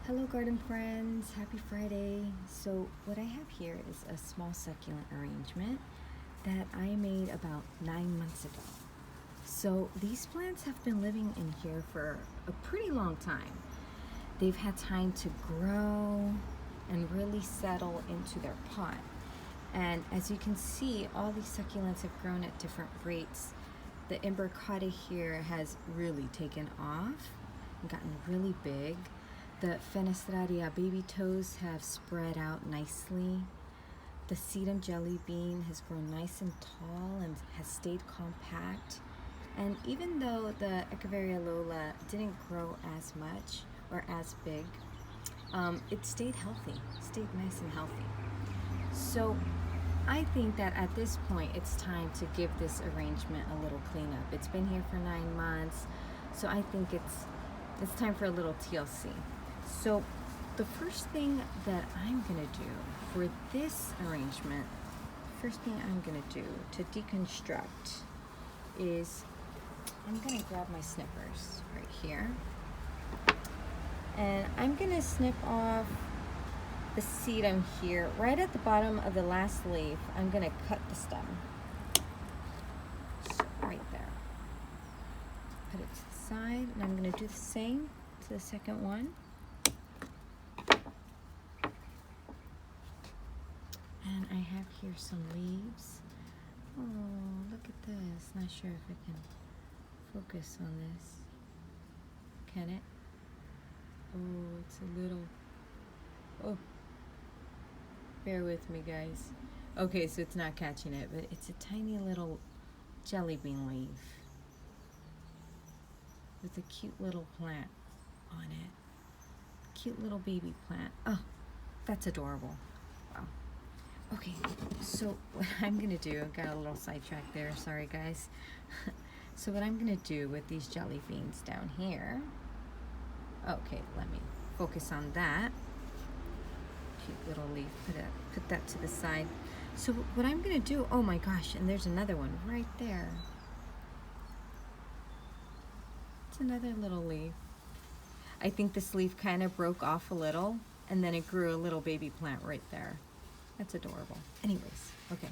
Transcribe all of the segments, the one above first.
Hello garden friends, happy Friday. So what I have here is a small succulent arrangement that I made about 9 months ago. So these plants have been living in here for a pretty long time. They've had time to grow and really settle into their pot. And as you can see, all these succulents have grown at different rates. The imbricata here has really taken off and gotten really big. The Fenestraria baby toes have spread out nicely. The sedum jelly bean has grown nice and tall and has stayed compact. And even though the Echeveria lola didn't grow as much or as big, it stayed healthy, stayed nice and healthy. So I think that at this point it's time to give this arrangement a little cleanup. It's been here for 9 months, so I think it's time for a little TLC. So the first thing that I'm gonna do for this arrangement, first thing I'm gonna do to deconstruct is I'm gonna grab my snippers right here, and I'm gonna snip off the sedum here, right at the bottom of the last leaf. I'm gonna cut the stem. So right there. Put it to the side, and I'm gonna do the same to the second one. And I have here some leaves. Oh, look at this. Not sure if I can focus on this. Can it? Oh, it's a little, oh. Bear with me, guys. Okay, so it's not catching it, but it's a tiny little jelly bean leaf with a cute little plant on it. Cute little baby plant. Oh, that's adorable. Wow. Okay, so what I'm gonna do, got a little sidetracked there, sorry guys. So what I'm gonna do with these jelly beans down here, okay, let me focus on that. Cute little leaf, put that to the side. So what I'm gonna do, oh my gosh, and there's another one right there. It's another little leaf. I think this leaf kind of broke off a little, and then it grew a little baby plant right there. That's adorable. Anyways, okay.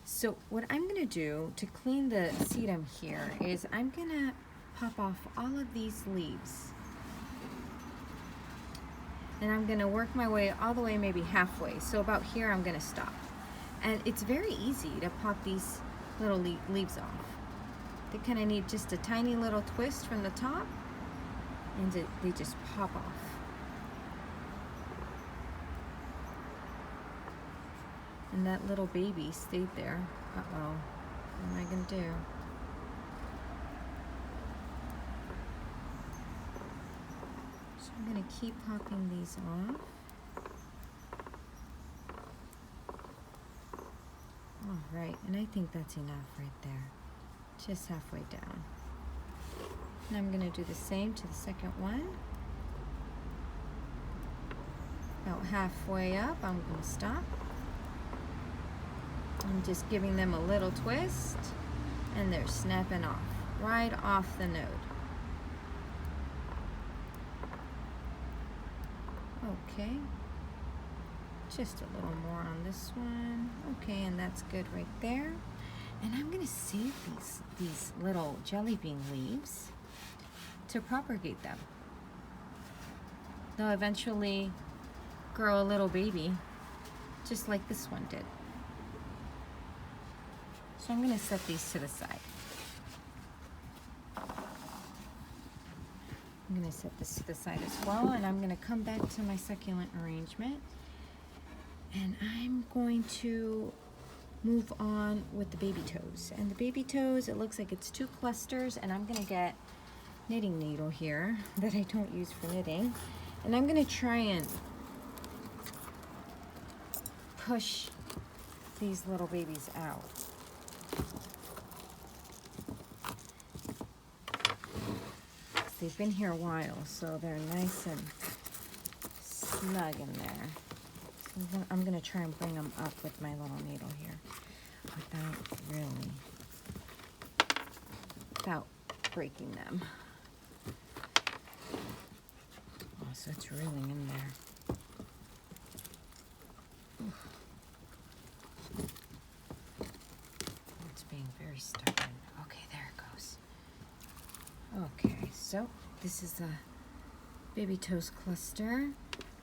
So what I'm gonna do to clean the sedum here is I'm gonna pop off all of these leaves. And I'm gonna work my way all the way maybe halfway. So about here I'm gonna stop. And it's very easy to pop these little leaves off. They kind of need just a tiny little twist from the top, and they just pop off. And that little baby stayed there. Uh-oh, what am I gonna do? So I'm gonna keep popping these off. All right, and I think that's enough right there. Just halfway down. And I'm gonna do the same to the second one. About halfway up, I'm gonna stop. I'm just giving them a little twist, and they're snapping off, right off the node. Okay, just a little more on this one. Okay, and that's good right there. And I'm gonna save these little jelly bean leaves to propagate them. They'll eventually grow a little baby, just like this one did. So I'm gonna set these to the side. I'm gonna set this to the side as well, and I'm gonna come back to my succulent arrangement, and I'm going to move on with the baby toes. And the baby toes, it looks like it's 2 clusters, and I'm gonna get knitting needle here that I don't use for knitting, and I'm gonna try and push these little babies out. They've been here a while, so they're nice and snug in there. So I'm gonna try and bring them up with my little needle here without breaking them. so it's reeling in there. Oof. It's being very stubborn. Okay, there it goes. Okay, so this is a baby toes cluster,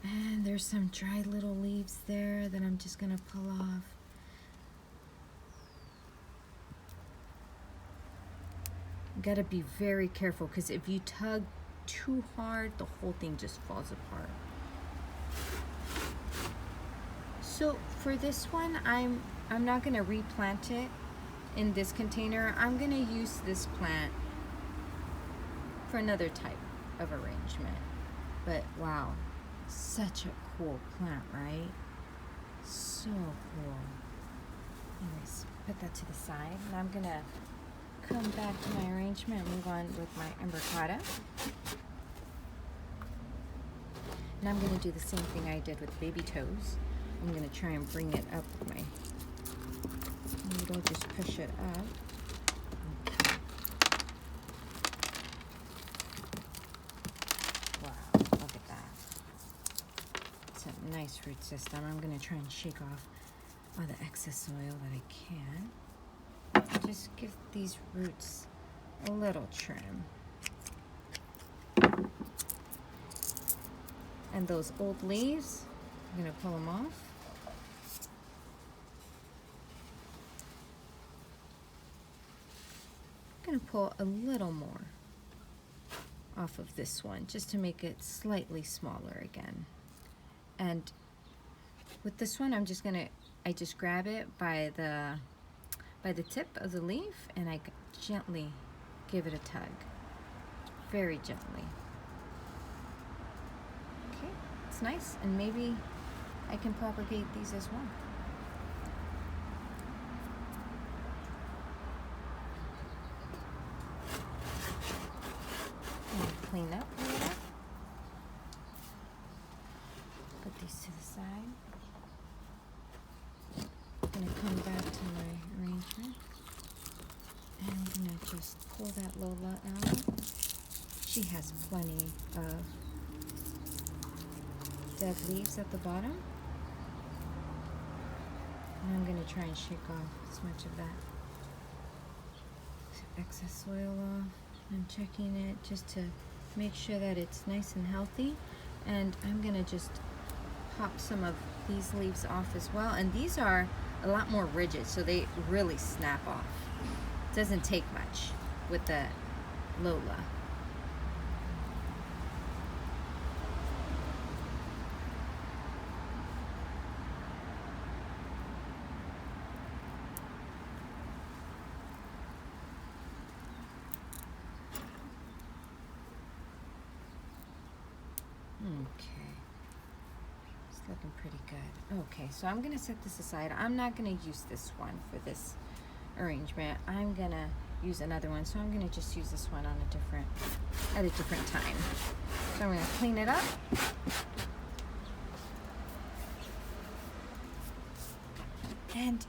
and there's some dried little leaves there that I'm just gonna pull off. You gotta be very careful, because if you tug too hard, the whole thing just falls apart. So for this one, I'm not gonna replant it in this container. I'm gonna use this plant for another type of arrangement. But wow, such a cool plant, right? So cool. Anyways, put that to the side, and I'm gonna come back to my arrangement and move on with my imbricata. And I'm gonna do the same thing I did with baby toes. I'm gonna try and bring it up with my needle, just push it up. Nice root system. I'm going to try and shake off all the excess soil that I can. Just give these roots a little trim. And those old leaves, I'm going to pull them off. I'm going to pull a little more off of this one, just to make it slightly smaller again. And with this one, I just grab it by the tip of the leaf, and I gently give it a tug, very gently. Okay, it's nice, and maybe I can propagate these as well. And clean up a little. Put these to the side. I'm going to come back to my arrangement, and I'm going to just pull that Lola out. She has plenty of dead leaves at the bottom, and I'm going to try and shake off as much of that excess soil off. I'm checking it just to make sure that it's nice and healthy, and I'm going to just pop some of these leaves off as well. And these are a lot more rigid, so they really snap off. It doesn't take much with the Lola. Okay, it's looking pretty good. Okay, so I'm gonna set this aside. I'm not gonna use this one for this arrangement. I'm gonna use another one, so I'm gonna just use this one on at a different time. So I'm gonna clean it up. And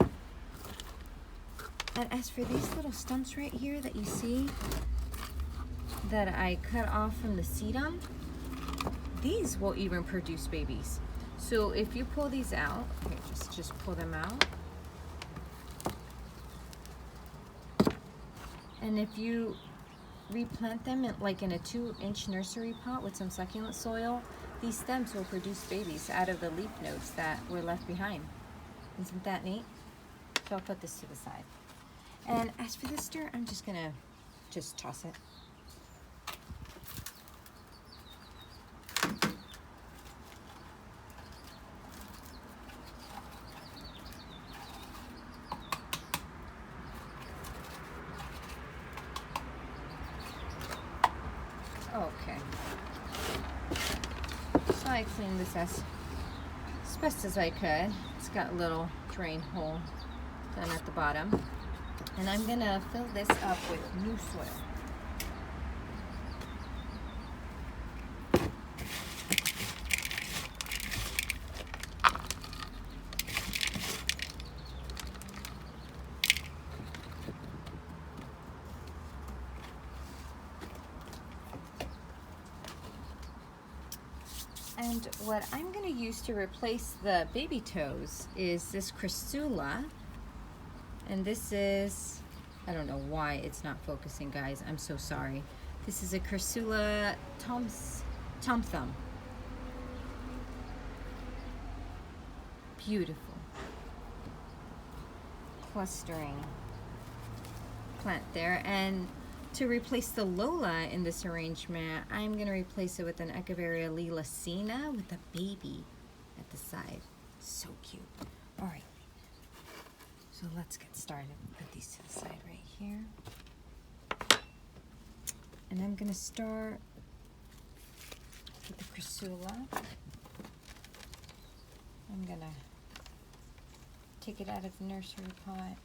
as for these little stumps right here that you see that I cut off from the sedum, these will even produce babies. So if you pull these out, okay, just pull them out. And if you replant them in a 2-inch nursery pot with some succulent soil, these stems will produce babies out of the leaf nodes that were left behind. Isn't that neat? So I'll put this to the side. And as for this dirt, I'm just gonna toss it. Okay, so I cleaned this as best as I could. It's got a little drain hole down at the bottom, and I'm gonna fill this up with new soil. And what I'm going to use to replace the baby toes is this Chrysula. And this is, I don't know why it's not focusing, guys. I'm so sorry. This is a Chrysula Tom Thumb. Beautiful. Clustering plant there. And to replace the Lola in this arrangement, I'm going to replace it with an Echeveria lilacina with a baby at the side. So cute. All right. So let's get started. Put these to the side right here. And I'm going to start with the Chrysula. I'm going to take it out of the nursery pot.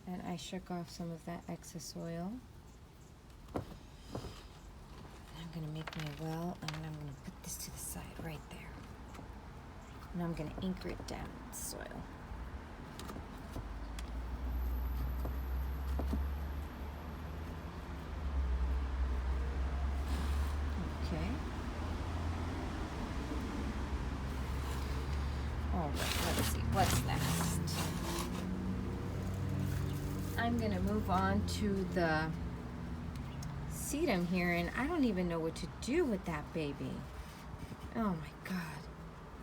And I shook off some of that excess oil. And I'm going to make my well, and I'm going to put this to the side right there. And I'm going to anchor it down in the soil. Okay. All right, let's see, what's next? I'm going to move on to the sedum here, and I don't even know what to do with that baby. Oh my God.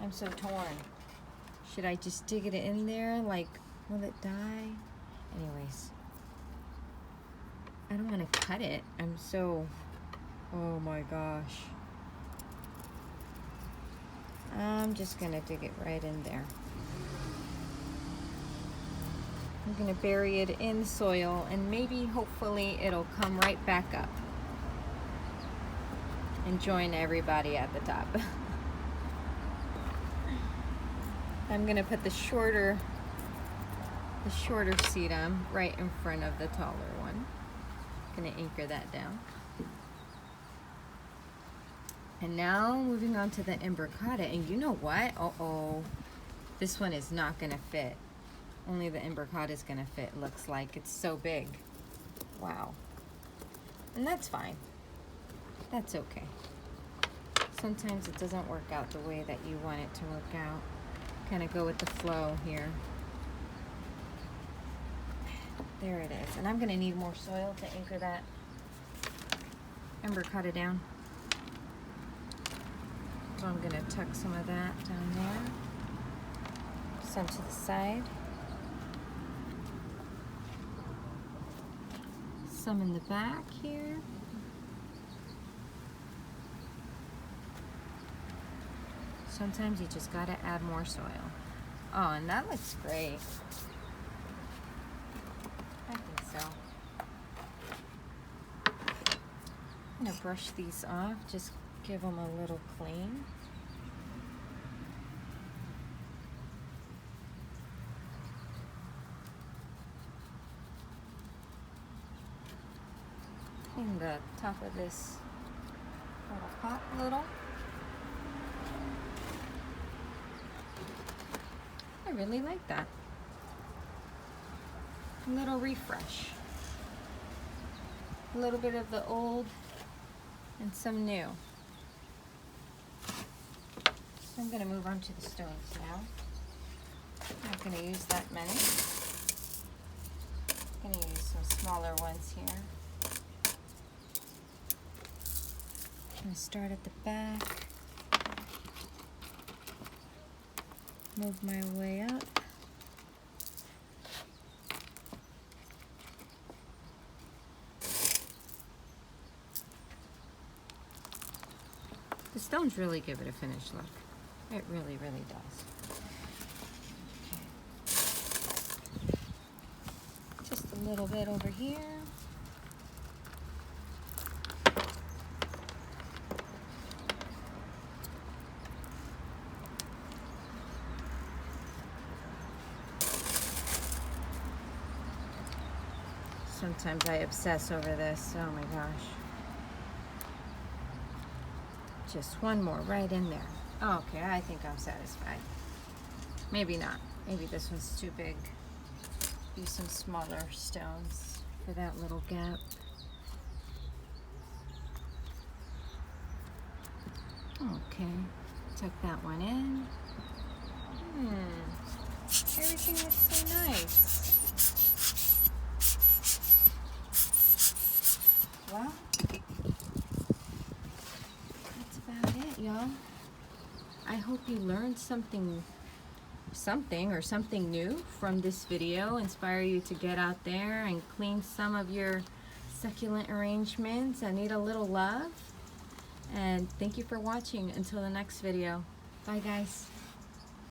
I'm so torn. Should I just dig it in there? Like, will it die? Anyways, I don't want to cut it. I'm so, oh my gosh. I'm just going to dig it right in there. I'm going to bury it in the soil, and maybe, hopefully, it'll come right back up and join everybody at the top. I'm going to put the shorter sedum right in front of the taller one. I'm going to anchor that down. And now moving on to the imbricata, and you know what? Uh-oh, this one is not going to fit. Only the imbricata is going to fit, looks like. It's so big. Wow. And that's fine. That's okay. Sometimes it doesn't work out the way that you want it to work out. Kind of go with the flow here. There it is. And I'm going to need more soil to anchor that imbricata down. So I'm going to tuck some of that down there. Some to the side. Some in the back here. Sometimes you just gotta add more soil. Oh, and that looks great. I think so. I'm gonna brush these off, just give them a little clean. Clean the top of this little pot a little. I really like that. A little refresh. A little bit of the old and some new. So I'm going to move on to the stones now. I'm not going to use that many. I'm going to use some smaller ones here. I'm going to start at the back. Move my way up. The stones really give it a finished look. It really, really does. Okay. Just a little bit over here. Sometimes I obsess over this. Oh my gosh. Just one more right in there. Okay, I think I'm satisfied. Maybe not. Maybe this one's too big. Use some smaller stones for that little gap. Okay, tuck that one in. Everything looks so nice. Well, that's about it, y'all. I hope you learned something new from this video, inspire you to get out there and clean some of your succulent arrangements that need a little love. And thank you for watching. Until the next video. Bye, guys.